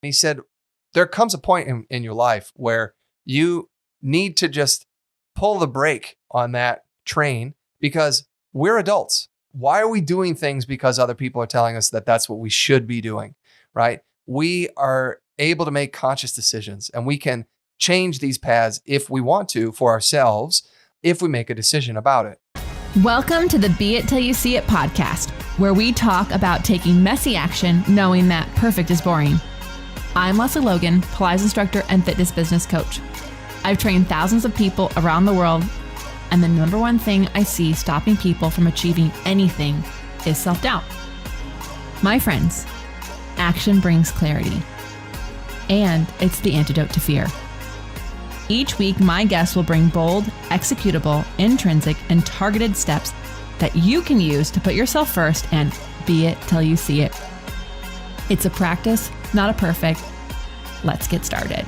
He said, there comes a point in your life where you need to just pull the brake on that train because we're adults. Why are we doing things because other people are telling us that that's what we should be doing, right? We are able to make conscious decisions and we can change these paths if we want to for ourselves, if we make a decision about it. Welcome to the Be It Till You See It podcast, where we talk about taking messy action, knowing that perfect is boring. I'm Lesley Logan, Pilates instructor and fitness business coach. I've trained thousands of people around the world, and the number one thing I see stopping people from achieving anything is self-doubt. My friends, action brings clarity, and it's the antidote to fear. Each week, my guests will bring bold, executable, intrinsic, and targeted steps that you can use to put yourself first and be it till you see it. It's a practice, not a perfect. Let's get started.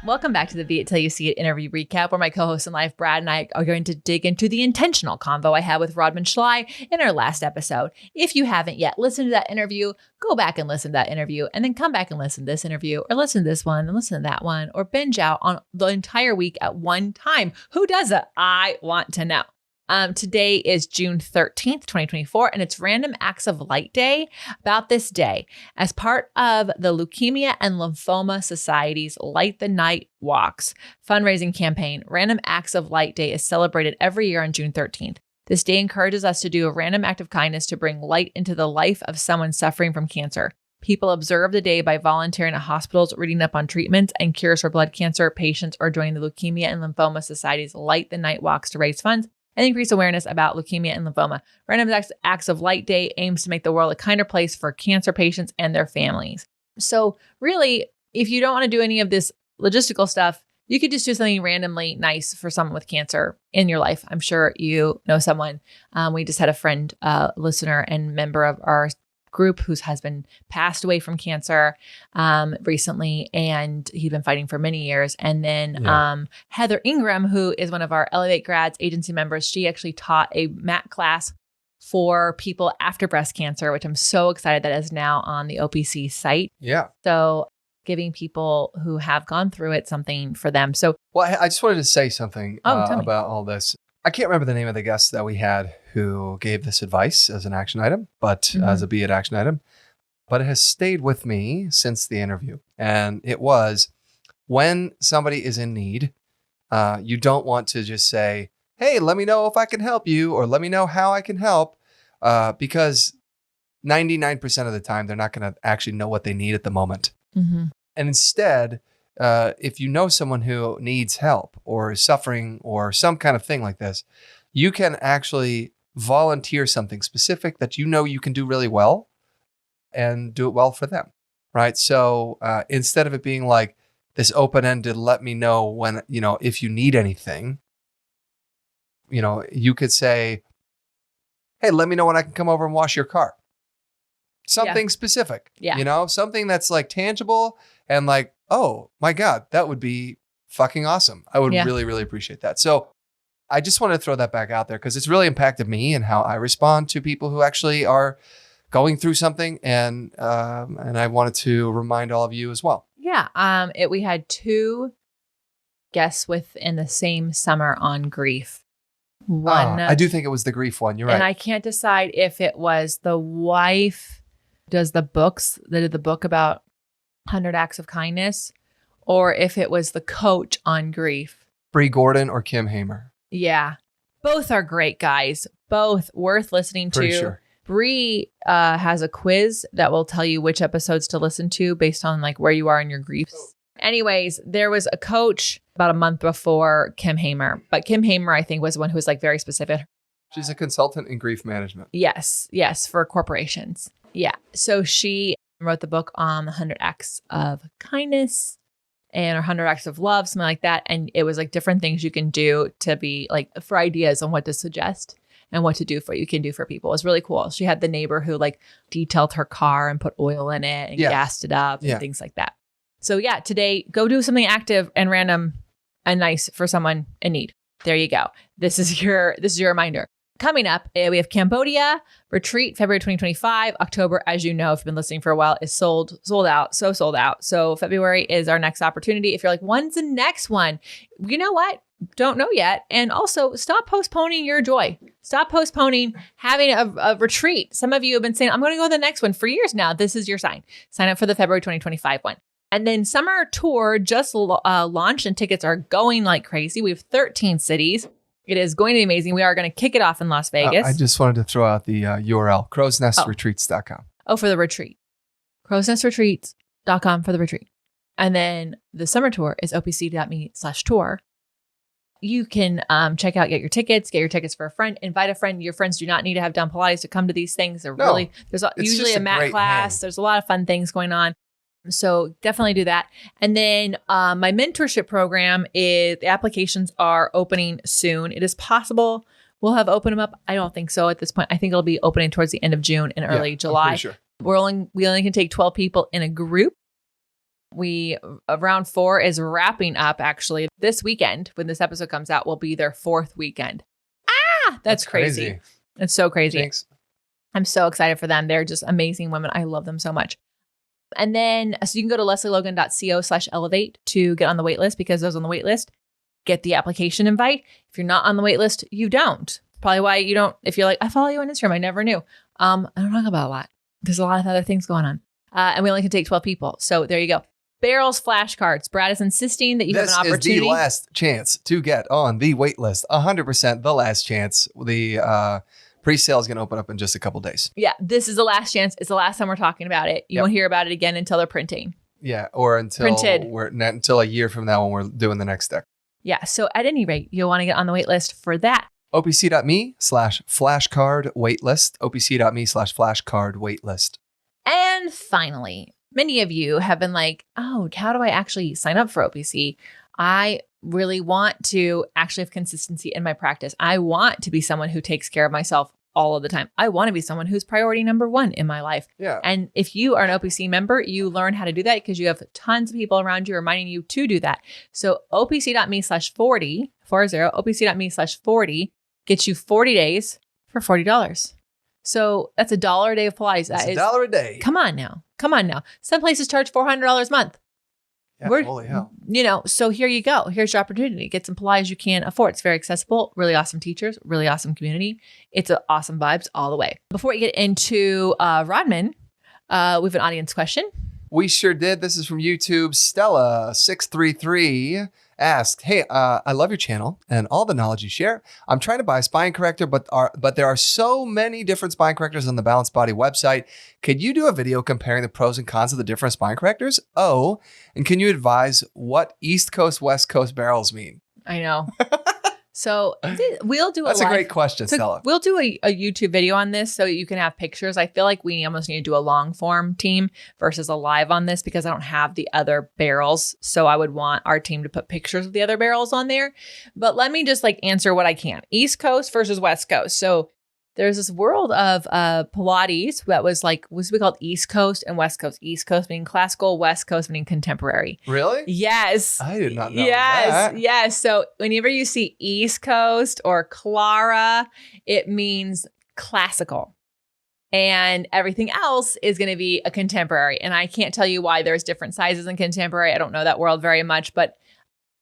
Welcome back to the Be It Till You See It interview recap, where my co-host in life, Brad, and I are going to dig into the intentional convo I had with Rodman Schley in our last episode. If you haven't yet listened to that interview, go back and listen to that interview, and then come back and listen to this interview, or listen to this one and listen to that one, or binge out on the entire week at one time. Who does it? I want to know. Today is June 13th, 2024, and it's Random Acts of Light Day. About this day, as part of the Leukemia and Lymphoma Society's Light the Night Walks fundraising campaign, Random Acts of Light Day is celebrated every year on June 13th. This day encourages us to do a random act of kindness to bring light into the life of someone suffering from cancer. People observe the day by volunteering at hospitals, reading up on treatments and cures for blood cancer patients, or joining the Leukemia and Lymphoma Society's Light the Night Walks to raise funds and increase awareness about leukemia and lymphoma. Random Acts of Light Day aims to make the world a kinder place for cancer patients and their families. So really, if you don't want to do any of this logistical stuff, you could just do something randomly nice for someone with cancer in your life. I'm sure you know someone. We just had a friend, listener and member of our group whose husband passed away from cancer recently, and he'd been fighting for many years. And then Heather Ingram, who is one of our Elevate Grads agency members, she actually taught a MAT class for people after breast cancer, which I'm so excited that is now on the OPC site. Yeah. So giving people who have gone through it something for them. So, well, I just wanted to say something tell me. about all this. I can't remember the name of the guest that we had who gave this advice as an action item, but as a Be It action item, but it has stayed with me since the interview. And it was, when somebody is in need, you don't want to just say, hey, let me know if I can help you, or let me know how I can help, because 99% of the time, they're not going to actually know what they need at the moment. Mm-hmm. And instead, if you know someone who needs help or is suffering or some kind of thing like this, you can actually volunteer something specific that you know you can do really well and do it well for them, right? So instead of it being like this open-ended, let me know when, if you need anything, you could say, hey, let me know when I can come over and wash your car. Something specific, something that's like tangible and like, oh my God, that would be fucking awesome. I would really, really appreciate that. So I just want to throw that back out there because it's really impacted me and how I respond to people who actually are going through something. And I wanted to remind all of you as well. Yeah. We had two guests within the same summer on grief. One, I do think it was the grief one. You're right. And I can't decide if it was the wife did the book about 100 Acts of Kindness, or if it was the coach on grief. Bree Gordon or Kim Hamer. Yeah. Both are great guys. Both worth listening to. Pretty sure. Bree has a quiz that will tell you which episodes to listen to based on like where you are in your griefs. Anyways, there was a coach about a month before Kim Hamer, but Kim Hamer, I think, was the one who was like very specific. She's a consultant in grief management. Yes, for corporations. Yeah. So she wrote the book on the 100 Acts of Kindness and 100 Acts of Love, something like that. And it was like different things you can do to be like for ideas on what to suggest and what to do you can do for people. It was really cool. She had the neighbor who like detailed her car and put oil in it and gassed it up and things like that. So today go do something active and random and nice for someone in need. There you go. This is your reminder. coming up, we have Cambodia retreat, February 2025. October, as you know, if you've been listening for a while, is sold out. So February is our next opportunity. If you're like, when's the next one? You know what? Don't know yet. And also stop postponing your joy. Stop postponing having a retreat. Some of you have been saying, I'm going to go to the next one for years now. This is your sign. Sign up for the February 2025 one. And then summer tour just launched and tickets are going like crazy. We have 13 cities. It is going to be amazing. We are going to kick it off in Las Vegas. I just wanted to throw out the URL, crowsnestretreats.com. Oh, for the retreat. crowsnestretreats.com for the retreat. And then the summer tour is opc.me/tour. You can check out, get your tickets for a friend, invite a friend. Your friends do not need to have done Pilates to come to these things. There's usually a mat class. There's a lot of fun things going on. So definitely do that. And then my mentorship program the applications are opening soon. It is possible we'll have opened them up. I don't think so at this point. I think it'll be opening towards the end of June and early July. Sure. We only can take 12 people in a group. Round 4 is wrapping up actually this weekend. When this episode comes out, will be their 4th weekend. That's crazy. It's so crazy. Thanks. I'm so excited for them. They're just amazing women. I love them so much. And then, so you can go to leslielogan.co/elevate to get on the wait list, because those on the wait list get the application invite. If you're not on the wait list, you don't. Probably why you don't. If you're like, I follow you on Instagram, I never knew. I don't talk about a lot. There's a lot of other things going on. And we only can take 12 people. So there you go. Barrels flashcards. Brad is insisting that you have an opportunity. This is the last chance to get on the wait list. 100% the last chance. The pre-sale is going to open up in just a couple days. Yeah, this is the last chance. It's the last time we're talking about it. You won't hear about it again until they're printing. Yeah, or until a year from now when we're doing the next deck. Yeah, so at any rate, you'll want to get on the wait list for that. opc.me/flashcard waitlist. opc.me/flashcard waitlist. And finally, many of you have been like, oh, how do I actually sign up for OPC? I really want to actually have consistency in my practice. I want to be someone who takes care of myself all of the time. I want to be someone who's priority number 1 in my life. Yeah. And if you are an OPC member, you learn how to do that because you have tons of people around you reminding you to do that. So opc.me/40, opc.me/40 gets you 40 days for $40. So that's $1 a day of Pilates. That's $1 a day. Come on now. Some places charge $400 a month. Yeah, holy hell. So here you go. Here's your opportunity. Get some Pilates you can afford. It's very accessible, really awesome teachers, really awesome community. It's awesome vibes all the way. Before we get into Rodman, we have an audience question. We sure did. This is from YouTube. Stella633 asked, hey, I love your channel and all the knowledge you share. I'm trying to buy a spine corrector, but there are so many different spine correctors on the Balanced Body website. Could you do a video comparing the pros and cons of the different spine correctors? Oh, and can you advise what East Coast, West Coast barrels mean? I know. So we'll do That's a great question, Stella. We'll do a YouTube video on this so you can have pictures. I feel like we almost need to do a long form team versus a live on this because I don't have the other barrels. So I would want our team to put pictures of the other barrels on there. But let me just answer what I can. East Coast versus West Coast. So there's this world of Pilates that was we called East Coast and West Coast. East Coast meaning classical, West Coast meaning contemporary. Really? Yes. I did not know that. Yes. So whenever you see East Coast or Clara, it means classical. And everything else is going to be a contemporary. And I can't tell you why there's different sizes in contemporary. I don't know that world very much, but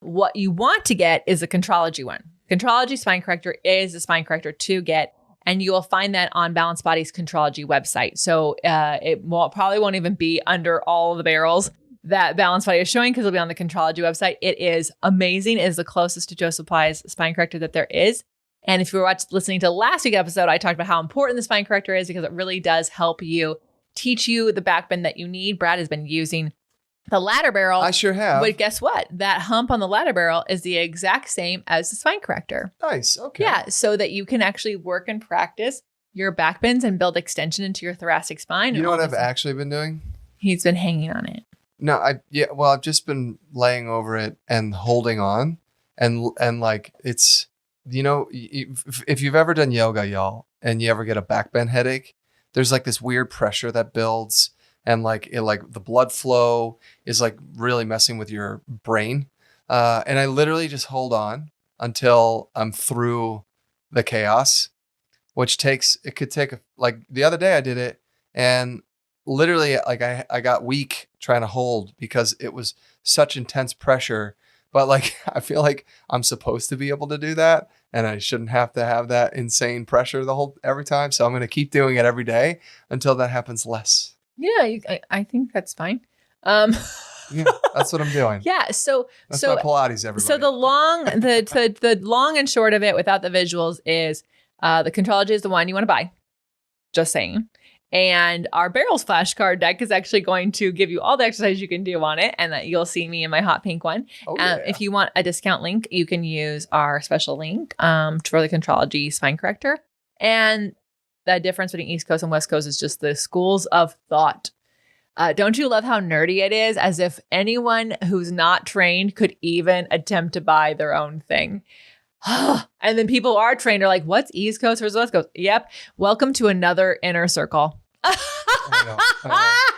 what you want to get is a Contrology one. Contrology spine corrector is the spine corrector to get. And you will find that on Balanced Body's Contrology website. So it probably won't even be under all of the barrels that Balanced Body is showing because it'll be on the Contrology website. It is amazing. It is the closest to Joseph Ply's spine corrector that there is. And if you were listening to last week's episode, I talked about how important the spine corrector is because it really does help you, teach you the back bend that you need. Brad has been using the ladder barrel. I sure have. But guess what? That hump on the ladder barrel is the exact same as the spine corrector. Nice. Okay. Yeah. So that you can actually work and practice your back bends and build extension into your thoracic spine. You know what I've actually been doing? He's been hanging on it. No, I've just been laying over it and holding on and it's, if you've ever done yoga, y'all, and you ever get a back bend headache, there's this weird pressure that builds. And the blood flow is really messing with your brain. And I literally just hold on until I'm through the chaos. which it could take like the other day I did it and literally like I got weak trying to hold because it was such intense pressure. But like, I feel like I'm supposed to be able to do that and I shouldn't have to have that insane pressure every time. So I'm going to keep doing it every day until that happens less. Yeah, I think that's fine. Yeah, that's what I'm doing. Yeah. That's my Pilates, everybody. So the long and short of it without the visuals is the Contrology is the one you want to buy. Just saying. And our barrels flashcard deck is actually going to give you all the exercises you can do on it. And that you'll see me in my hot pink one. Oh, yeah. If you want a discount link, you can use our special link for the Contrology spine corrector. And the difference between East Coast and West Coast is just the schools of thought. Don't you love how nerdy it is? As if anyone who's not trained could even attempt to buy their own thing. And then people who are trained are like, what's East Coast versus West Coast? Yep. Welcome to another inner circle. I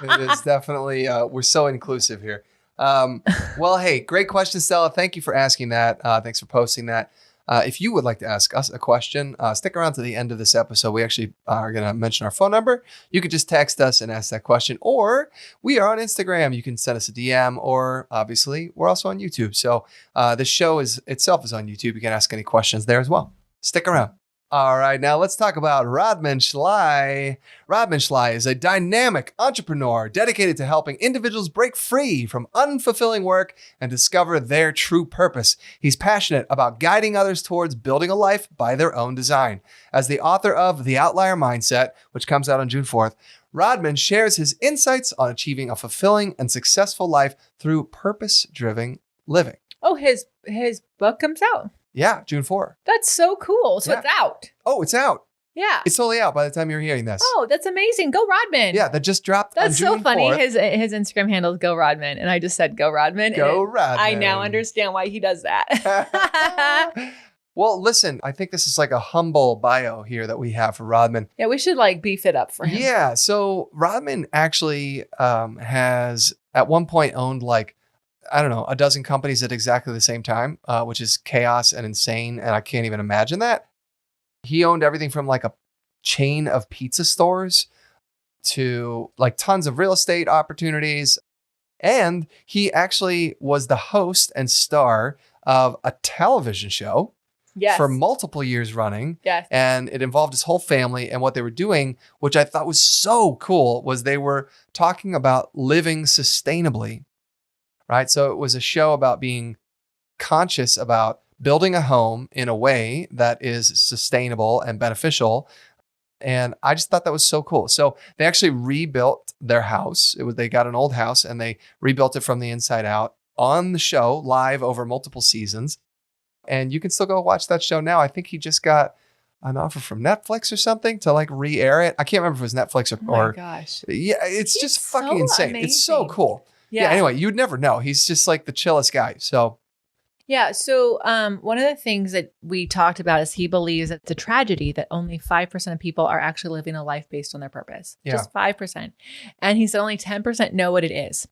know. It is definitely, we're so inclusive here. Well, hey, great question, Stella. Thank you for asking that. Thanks for posting that. If you would like to ask us a question, stick around to the end of this episode. We actually are going to mention our phone number. You could just text us and ask that question, or we are on Instagram. You can send us a DM, or obviously we're also on YouTube. So the show itself is on YouTube. You can ask any questions there as well. Stick around. All right, now let's talk about Rodman Schley. Rodman Schley is a dynamic entrepreneur dedicated to helping individuals break free from unfulfilling work and discover their true purpose. He's passionate about guiding others towards building a life by their own design. As the author of The Outlier Mindset, which comes out on June 4th, Rodman shares his insights on achieving a fulfilling and successful life through purpose-driven living. Oh, his book comes out. Yeah, June 4th. That's so cool. So it's out. Oh, it's out. Yeah. It's totally out by the time you're hearing this. Oh, that's amazing. Go Rodman. Yeah, that just dropped That's on June so funny. 4th. His Instagram handle is Go Rodman. And I just said Go Rodman. Go Rodman. I now understand why he does that. Well, listen, I think this is like a humble bio here that we have for Rodman. Yeah, we should like beef it up for him. Yeah. So Rodman actually has at one point owned like, I don't know, a dozen companies at exactly the same time, which is chaos and insane. And I can't even imagine that. He owned everything from like a chain of pizza stores to like tons of real estate opportunities. And he actually was the host and star of a television show for multiple years running. Yes. And it involved his whole family. And what they were doing, which I thought was so cool, was they were talking about living sustainably. Right. So it was a show about being conscious about building a home in a way that is sustainable and beneficial. And I just thought that was so cool. So they actually rebuilt their house. They got an old house and they rebuilt it from the inside out on the show live over multiple seasons. And you can still go watch that show now. I think he just got an offer from Netflix or something to like re-air it. I can't remember if it was Netflix or. Oh my gosh. Yeah, it's just fucking so insane. amazing. It's so cool. Yeah. Anyway, you'd never know. He's just like the chillest guy. So. Yeah. So one of the things that we talked about is he believes that it's a tragedy that only 5% of people are actually living a life based on their purpose. Yeah. Just 5%. And he said only 10% know what it is.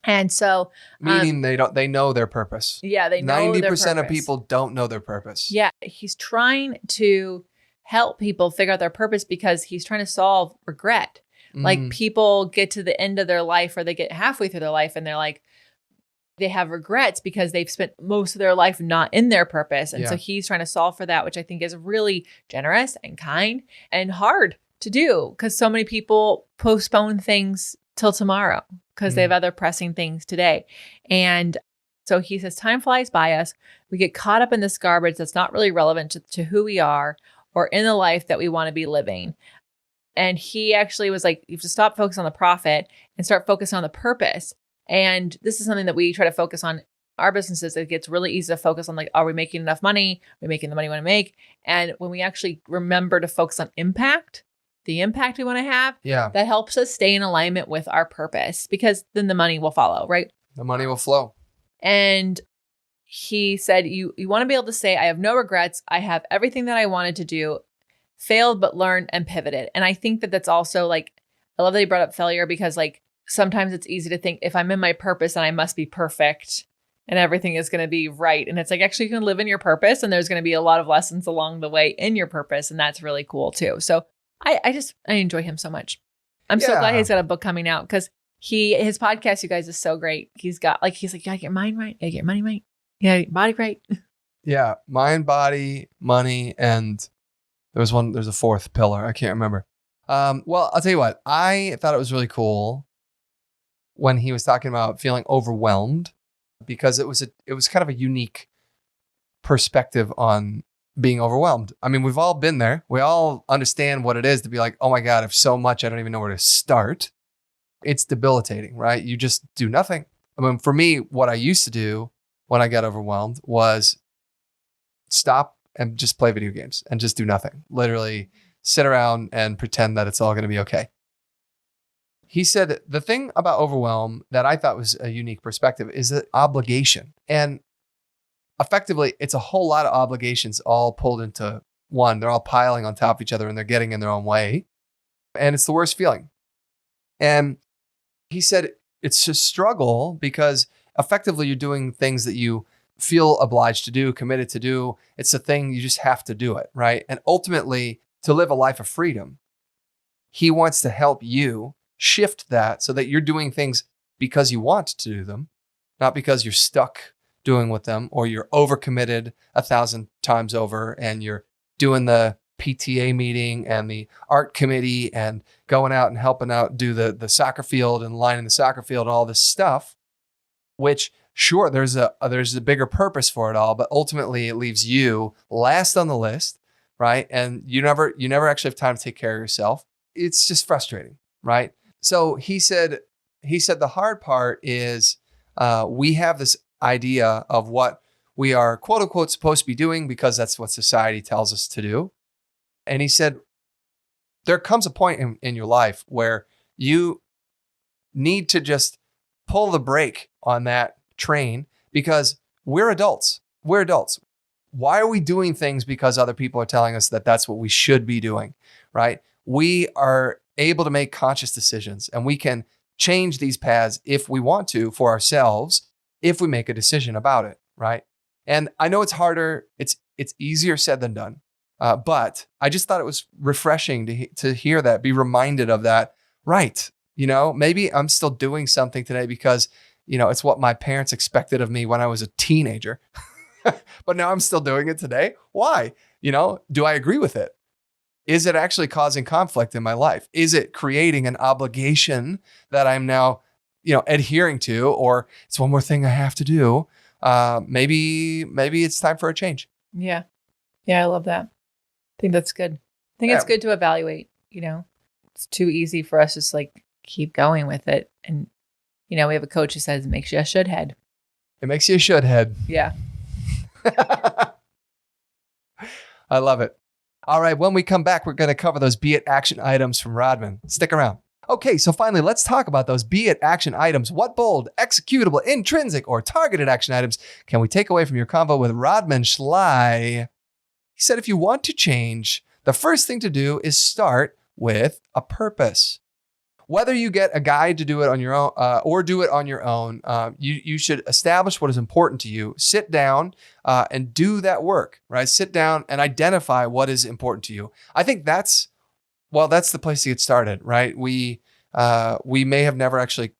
And so meaning they know their purpose. Yeah, they know 90% of people don't know their purpose. Yeah. He's trying to help people figure out their purpose because he's trying to solve regret. Like people get to the end of their life or they get halfway through their life and they're like, they have regrets because they've spent most of their life not in their purpose. And so he's trying to solve for that, which I think is really generous and kind and hard to do because so many people postpone things till tomorrow because they have other pressing things today. And so he says, time flies by us. We get caught up in this garbage that's not really relevant to who we are or in the life that we want to be living. And he actually was like, you have to stop focusing on the profit and start focusing on the purpose. And this is something that we try to focus on our businesses. It gets really easy to focus on like, are we making enough money? Are we making the money we want to make? And when we actually remember to focus on impact, the impact we want to have, that helps us stay in alignment with our purpose because then the money will follow, right? The money will flow. And he said, you want to be able to say, I have no regrets. I have everything that I wanted to do. Failed, but learned and pivoted. And I think that that's also like, I love that he brought up failure because like sometimes it's easy to think if I'm in my purpose and I must be perfect and everything is going to be right. And it's like, actually, you can live in your purpose, and there's going to be a lot of lessons along the way in your purpose. And that's really cool too. So I enjoy him so much. I'm so glad he's got a book coming out, because his podcast, you guys, is so great. He's like, you gotta get your mind right. You gotta get your money right. You gotta get your body right. Yeah. Mind, body, money. And there's a fourth pillar. I can't remember. Well, I'll tell you what, I thought it was really cool when he was talking about feeling overwhelmed, because it was kind of a unique perspective on being overwhelmed. I mean, we've all been there. We all understand what it is to be like, oh my God, if so much, I don't even know where to start. It's debilitating, right? You just do nothing. I mean, for me, what I used to do when I got overwhelmed was stop and just play video games and just do nothing. Literally sit around and pretend that it's all going to be okay. He said the thing about overwhelm that I thought was a unique perspective is the obligation. And effectively, it's a whole lot of obligations all pulled into one. They're all piling on top of each other and they're getting in their own way. And it's the worst feeling. And he said it's a struggle because effectively you're doing things that you feel obliged to do, committed to do. It's a thing, you just have to do it, right? And ultimately, to live a life of freedom, he wants to help you shift that so that you're doing things because you want to do them, not because you're stuck doing with them, or you're overcommitted 1,000 times over and you're doing the PTA meeting and the art committee and going out and helping out do the soccer field and lining the soccer field and all this stuff, which sure, there's a bigger purpose for it all, but ultimately it leaves you last on the list, right? And you never actually have time to take care of yourself. It's just frustrating, right? So he said the hard part is we have this idea of what we are quote unquote supposed to be doing because that's what society tells us to do. And he said, there comes a point in your life where you need to just pull the brake on that train because we're adults. We're adults. Why are we doing things because other people are telling us that that's what we should be doing, right? We are able to make conscious decisions and we can change these paths if we want to for ourselves, if we make a decision about it, right? And I know it's harder. It's easier said than done. But I just thought it was refreshing to hear that, be reminded of that. Right. You know, maybe I'm still doing something today because, you know, it's what my parents expected of me when I was a teenager, but now I'm still doing it today. Why? You know, do I agree with it? Is it actually causing conflict in my life? Is it creating an obligation that I'm now, you know, adhering to, or it's one more thing I have to do? Maybe it's time for a change. Yeah. Yeah. I love that. I think that's good. I think it's good to evaluate, you know, it's too easy for us to just like keep going with it. And, you know, we have a coach who says it makes you a should head. It makes you a should head. Yeah. I love it. All right. When we come back, we're going to cover those be it action items from Rodman. Stick around. Okay. So finally, let's talk about those be it action items. What bold, executable, intrinsic, or targeted action items can we take away from your convo with Rodman Schley? He said, if you want to change, the first thing to do is start with a purpose. Whether you get a guide to do it on your own or do it on your own, you should establish what is important to you. Sit down and do that work, right? Sit down and identify what is important to you. I think that's the place to get started, right? We may have never actually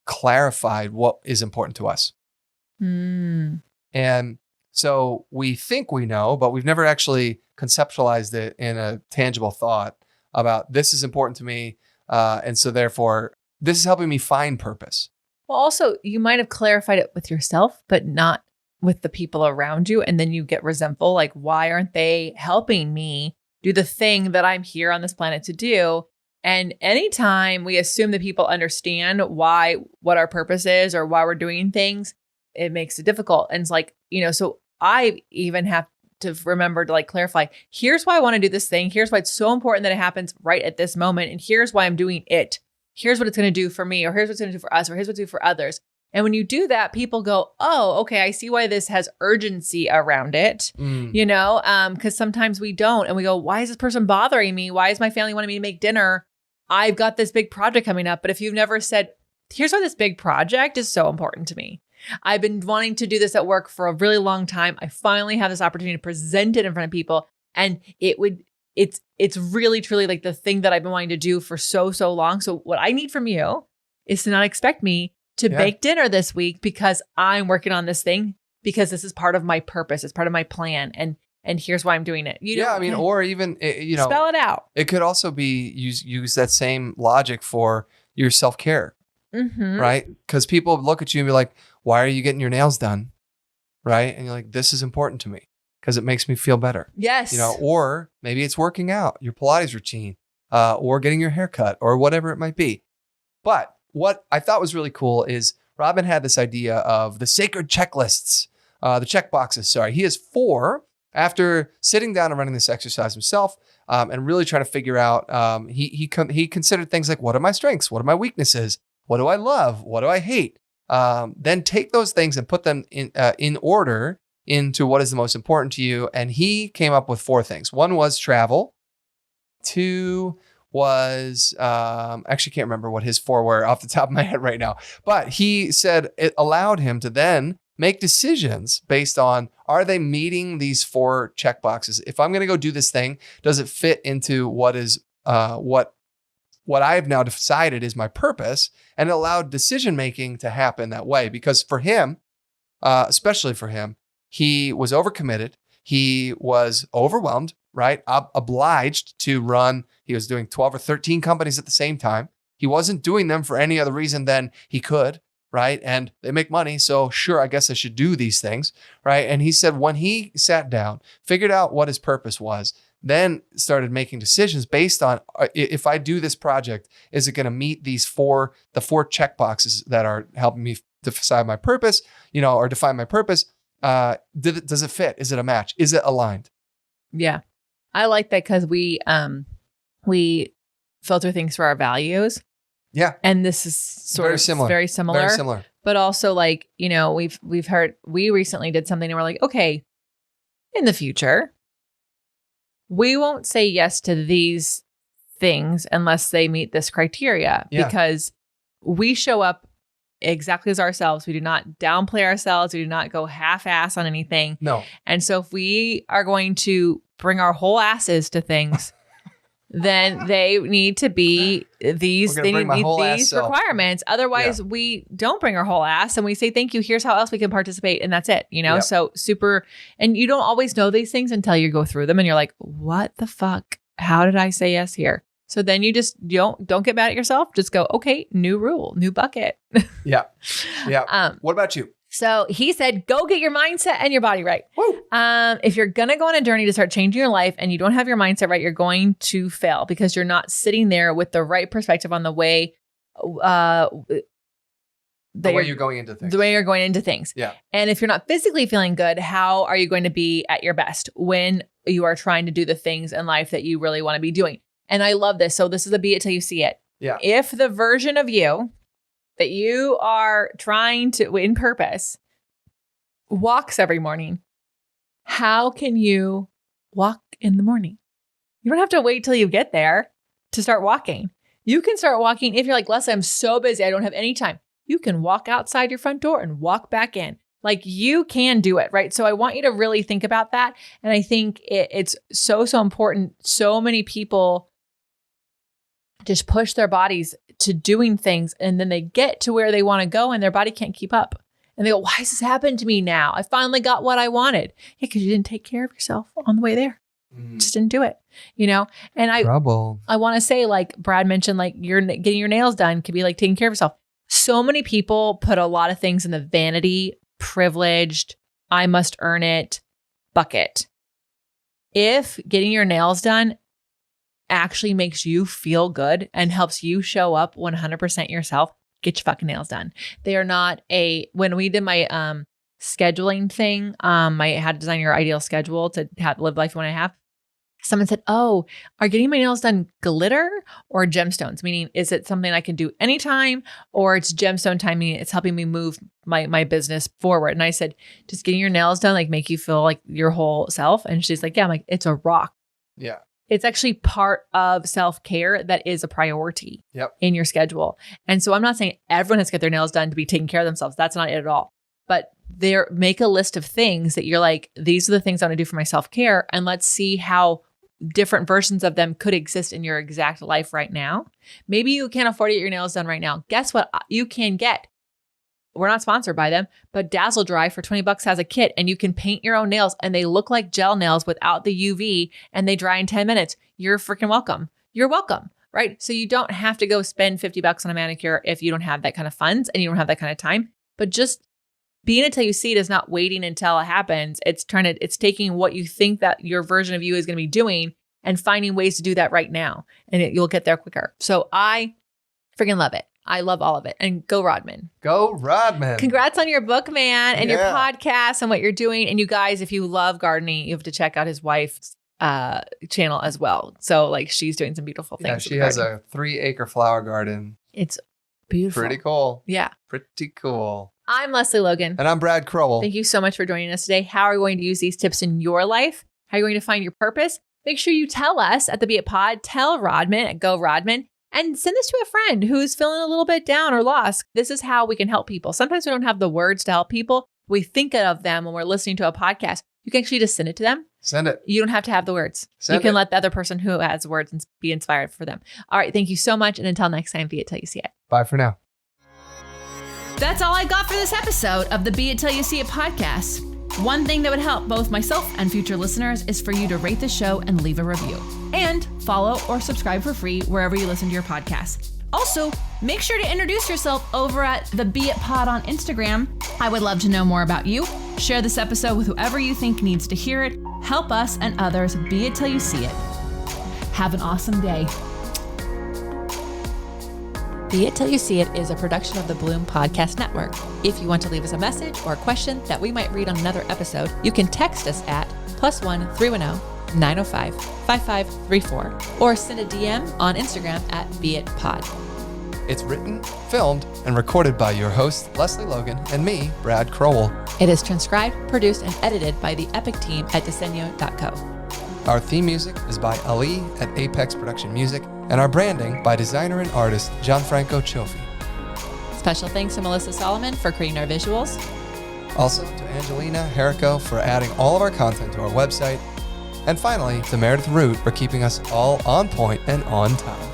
clarified what is important to us. And so we think we know, but we've never actually conceptualized it in a tangible thought about this is important to me. And so therefore, this is helping me find purpose. Well, also, you might have clarified it with yourself, but not with the people around you. And then you get resentful. Like, why aren't they helping me do the thing that I'm here on this planet to do? And anytime we assume that people understand what our purpose is or why we're doing things, it makes it difficult. And it's like, you know, so I even have to remember to like clarify, here's why I want to do this thing. Here's why it's so important that it happens right at this moment. And here's why I'm doing it. Here's what it's going to do for me, or here's what it's going to do for us, or here's what it's going to do for others. And when you do that, people go, oh, okay, I see why this has urgency around it, you know, because sometimes we don't. And we go, why is this person bothering me? Why is my family wanting me to make dinner? I've got this big project coming up. But if you've never said, here's why this big project is so important to me. I've been wanting to do this at work for a really long time. I finally have this opportunity to present it in front of people. And it's really, truly like the thing that I've been wanting to do for so long. So what I need from you is to not expect me to bake dinner this week because I'm working on this thing, because this is part of my purpose. It's part of my plan. And here's why I'm doing it. Or even, spell it out. It could also be use that same logic for your self-care, right? Because people look at you and be like, why are you getting your nails done? Right? And you're like, this is important to me because it makes me feel better. Yes. Or maybe it's working out, your Pilates routine, or getting your hair cut or whatever it might be. But what I thought was really cool is Rodman had this idea of the sacred checklists, the checkboxes. Sorry, he has 4 after sitting down and running this exercise himself, and really trying to figure out. He considered things like, what are my strengths? What are my weaknesses? What do I love? What do I hate? Then take those things and put them in order into what is the most important to you. And he came up with 4 things. 1 was travel. 2 was, actually can't remember what his 4 were off the top of my head right now, but he said it allowed him to then make decisions based on, are they meeting these 4 checkboxes? If I'm going to go do this thing, does it fit into what is, what I've now decided is my purpose? And it allowed decision-making to happen that way, because for him, especially for him, he was overcommitted. He was overwhelmed, right? Obliged to run. He was doing 12 or 13 companies at the same time. He wasn't doing them for any other reason than he could, right? And they make money. So sure, I guess I should do these things, right? And he said when he sat down, figured out what his purpose was, then started making decisions based on, if I do this project, is it going to meet the 4 checkboxes that are helping me decide my purpose, or define my purpose? Does it fit? Is it a match? Is it aligned? Yeah. I like that because we filter things for our values. Yeah. And this is very similar. Very similar. But also like, we've heard, we recently did something and we're like, okay, in the future, we won't say yes to these things unless they meet this criteria, because we show up exactly as ourselves. We do not downplay ourselves. We do not go half-ass on anything. No. And so if we are going to bring our whole asses to things, then they need to be these requirements. Otherwise, we don't bring our whole ass and we say, thank you. Here's how else we can participate. And that's it, Yep. So super. And you don't always know these things until you go through them and you're like, what the fuck? How did I say yes here? So then you just don't get mad at yourself. Just go, okay, new rule, new bucket. Yeah. What about you? So he said, go get your mindset and your body right. Woo. If you're going to go on a journey to start changing your life and you don't have your mindset right, you're going to fail because you're not sitting there with the right perspective on the way the way you're going into things. Yeah. And if you're not physically feeling good, how are you going to be at your best when you are trying to do the things in life that you really want to be doing? And I love this. So this is the be it till you see it. Yeah. If the version of you that you are trying to, in purpose, walks every morning, how can you walk in the morning? You don't have to wait till you get there to start walking. You can start walking if you're like, Lesley, I'm so busy, I don't have any time. You can walk outside your front door and walk back in. Like you can do it, right? So I want you to really think about that. And I think it's so important. So many people just push their bodies to doing things and then they get to where they want to go and their body can't keep up. And they go, why has this happened to me now? I finally got what I wanted. Yeah, because you didn't take care of yourself on the way there. Just didn't do it, And I want to say, like Brad mentioned, like you're getting your nails done could be like taking care of yourself. So many people put a lot of things in the vanity, privileged, I must earn it bucket. If getting your nails done actually makes you feel good and helps you show up 100% yourself, get your fucking nails done. They are not when we did my scheduling thing, I had to design your ideal schedule to live life you want to have. Someone said, oh, are getting my nails done glitter or gemstones? Meaning, is it something I can do anytime or it's gemstone time, meaning it's helping me move my business forward? And I said, just getting your nails done, like make you feel like your whole self. And she's like, yeah, I'm like, it's a rock. Yeah. It's actually part of self-care that is a priority in your schedule. And so I'm not saying everyone has to get their nails done to be taking care of themselves. That's not it at all. but make a list of things that you're like, these are the things I want to do for my self-care. And let's see how different versions of them could exist in your exact life right now. Maybe you can't afford to get your nails done right now. Guess what you can get? We're not sponsored by them, but Dazzle Dry for $20 has a kit and you can paint your own nails and they look like gel nails without the UV and they dry in 10 minutes. You're freaking welcome. You're welcome, right? So you don't have to go spend $50 on a manicure if you don't have that kind of funds and you don't have that kind of time, but just being it till you see it is not waiting until it happens. It's taking what you think that your version of you is going to be doing and finding ways to do that right now. And you'll get there quicker. So I freaking love it. I love all of it. And go Rodman. Go Rodman. Congrats on your book, man, and your podcast and what you're doing. And you guys, if you love gardening, you have to check out his wife's channel as well. So like she's doing some beautiful things. Yeah, she has a 3-acre flower garden. It's beautiful. Pretty cool. Yeah. Pretty cool. I'm Lesley Logan. And I'm Brad Crowell. Thank you so much for joining us today. How are you going to use these tips in your life? How are you going to find your purpose? Make sure you tell us at the Be It Pod, tell Rodman at Go Rodman, and send this to a friend who's feeling a little bit down or lost. This is how we can help people. Sometimes we don't have the words to help people. We think of them when we're listening to a podcast. You can actually just send it to them. Send it. You don't have to have the words. You can let the other person who has words and be inspired for them. All right. Thank you so much. And until next time, be it till you see it. Bye for now. That's all I got for this episode of the Be It Till You See It podcast. One thing that would help both myself and future listeners is for you to rate the show and leave a review. And follow or subscribe for free wherever you listen to your podcast. Also, make sure to introduce yourself over at the Be It Pod on Instagram. I would love to know more about you. Share this episode with whoever you think needs to hear it. Help us and others be it till you see it. Have an awesome day. Be It Till You See It is a production of the Bloom Podcast Network. If you want to leave us a message or a question that we might read on another episode, you can text us at +1 310 905 5534 or send a DM on Instagram at BeItPod. It's written, filmed, and recorded by your host, Lesley Logan, and me, Brad Crowell. It is transcribed, produced, and edited by the epic team at Disenyo.co. Our theme music is by Ali at Apex Production Music, and our branding by designer and artist Gianfranco Cioffi. Special thanks to Melissa Solomon for creating our visuals. Also to Angelina Herrico for adding all of our content to our website. And finally, to Meredith Root for keeping us all on point and on time.